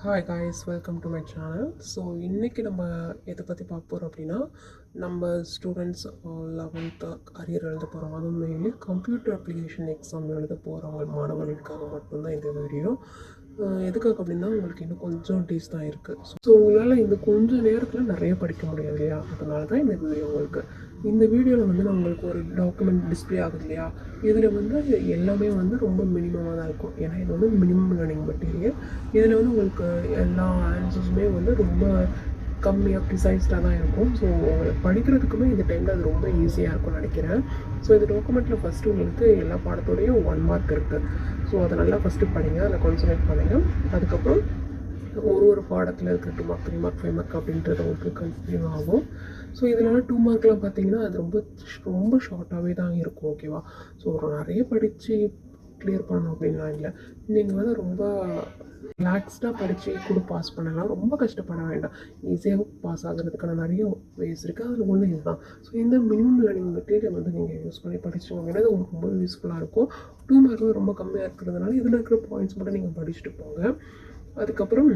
Hi guys, welcome to my channel. So இன்றைக்கி நம்ம எதை பற்றி பார்க்க போகிறோம் அப்படின்னா, நம்ம ஸ்டூடெண்ட்ஸ் 11th அரியர் எழுத போகிறோம். அதுவும் மெயின்லி கம்ப்யூட்டர் அப்ளிகேஷன் எக்ஸாம் எழுத போகிறவங்க மாணவர்களுக்காக மட்டும்தான் இந்த வீடியோ. எதுக்காக அப்படின்னா, உங்களுக்கு இன்னும் கொஞ்சம் டேஸ் தான் இருக்குது. ஸோ உங்களால் இந்த கொஞ்சம் நேரத்தில் நிறைய படிக்க முடியாது இல்லையா? அதனால தான் இந்த வீடியோ உங்களுக்கு. இந்த வீடியோவில் வந்து நான் உங்களுக்கு ஒரு டாக்குமெண்ட் டிஸ்பிளே ஆகுது இல்லையா? இதில் வந்து எல்லாமே வந்து ரொம்ப மினிமமாக தான் இருக்கும். ஏன்னா இது வந்து மினிமம் லேர்னிங் மெட்டீரியல். இதில் வந்து உங்களுக்கு எல்லா ஆன்சர்ஸுமே வந்து ரொம்ப கம்மியாக ப்ரிசைஸ்டாக தான் இருக்கும். ஸோ உங்களுக்கு படிக்கிறதுக்குமே இந்த டைமில் அது ரொம்ப ஈஸியாக இருக்கும்னு நினைக்கிறேன். ஸோ இந்த டாக்குமெண்ட்டில் ஃபஸ்ட்டு உங்களுக்கு எல்லா பாடத்தோடையும் 1 மார்க் இருக்குது. ஸோ அதை நல்லா ஃபஸ்ட்டு படிங்க, அதில் கான்சன்ட்ரேட் பண்ணுங்கள். அதுக்கப்புறம் ஒரு பாடத்தில் இருக்கிற 2 மார்க் 3 மார்க் 5 மார்க் அப்படின்றது உங்களுக்கு கன்ஃபியூ ஆகும். ஸோ இதிலலாம் 2 மார்க்லாம் பார்த்தீங்கன்னா அது ரொம்ப ரொம்ப ஷார்ட்டாகவே தான் இருக்கும். ஓகேவா? ஸோ நிறைய படித்து கிளியர் பண்ணணும் அப்படின்லாம் இல்லை. நீங்கள் வந்து ரொம்ப ரிலாக்ஸ்டாக படித்து கூட பாஸ் பண்ணலாம். ரொம்ப கஷ்டப்பட வேண்டாம். ஈஸியாக பாஸ் ஆகிறதுக்கான நிறைய வேஸ் இருக்குது. அதில் ஒன்று இதுதான். ஸோ இந்த மினிமம் லேர்னிங் மெட்டீரியல் வந்து நீங்கள் யூஸ் பண்ணி படிச்சிங்க அப்படின்னா அது உங்களுக்கு ரொம்ப யூஸ்ஃபுல்லாக இருக்கும். 2 மார்க்கில் ரொம்ப கம்மியாக இருக்கிறதுனால இதில் இருக்கிற பாயிண்ட்ஸ் மட்டும் நீங்கள் படிச்சுட்டு போங்க. அதுக்கப்புறம்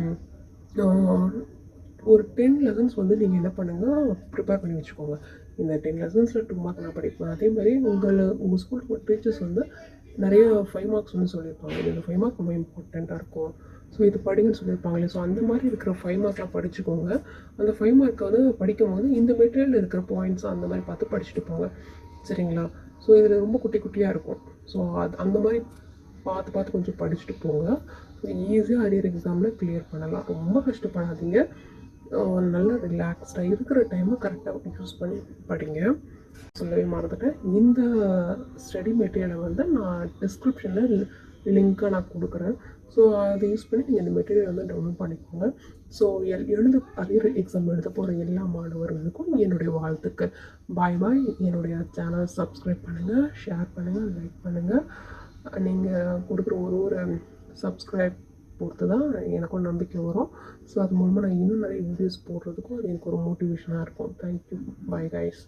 ஒரு 10 லெசன்ஸ் வந்து நீங்கள் என்ன பண்ணுங்கள், ப்ரிப்பேர் பண்ணி வச்சுக்கோங்க. இந்த 10 லெசன்ஸில் 2 மார்க் நான் படிப்பேன். அதே மாதிரி உங்கள் ஸ்கூலுக்கு டீச்சர்ஸ் வந்து நிறைய 5 மார்க்ஸ் வந்து சொல்லியிருப்பாங்க. இந்த 5 மார்க் ரொம்ப இம்பார்ட்டண்ட்டாக இருக்கும். ஸோ இது படிங்கன்னு சொல்லியிருப்பாங்களே. ஸோ அந்த மாதிரி இருக்கிற 5 மார்க்லாம் படிச்சுக்கோங்க. அந்த 5 மார்க்கை வந்து படிக்கும்போது இந்த மெட்டீரியல் இருக்கிற பாயிண்ட்ஸ் அந்த மாதிரி பார்த்து படிச்சுட்டு போங்க. சரிங்களா? ஸோ இதில் ரொம்ப குட்டி குட்டியாக இருக்கும். ஸோ அந்த மாதிரி பார்த்து பார்த்து கொஞ்சம் படிச்சுட்டு போங்க. ஸோ ஈஸியாக அரியர் எக்ஸாமில் கிளியர் பண்ணலாம். ரொம்ப கஷ்டப்படாதீங்க. நல்ல ரிலாக்ஸ்டாக இருக்கிற டைமை கரெக்டாக யூஸ் பண்ணி படிங்க. சொல்லவே மறந்துட்டேன். இந்த ஸ்டடி மெட்டீரியலை வந்து நான் டிஸ்கிரிப்ஷனில் லிங்க்காக நான் கொடுக்குறேன். ஸோ அதை யூஸ் பண்ணி நீங்கள் இந்த மெட்டீரியல் வந்து டவுன்லோட் பண்ணிக்கோங்க. ஸோ அரியர் எக்ஸாம் எழுத போகிற எல்லா மாணவர்களுக்கும் என்னுடைய வாழ்த்துக்கள். பாய் பாய். என்னுடைய சேனல் சப்ஸ்கிரைப் பண்ணுங்கள், ஷேர் பண்ணுங்கள், லைக் பண்ணுங்கள். நீங்கள் கொடுக்குற ஒரு சப்ஸ்கிரைப் பொறுத்து தான் எனக்கும் நம்பிக்கை வரும். ஸோ அது மூலமாக நான் இன்னும் நிறைய வீடியோஸ் போடுறதுக்கும் அது எனக்கு ஒரு மோட்டிவேஷனாக இருக்கும். தேங்க்யூ. Bye guys.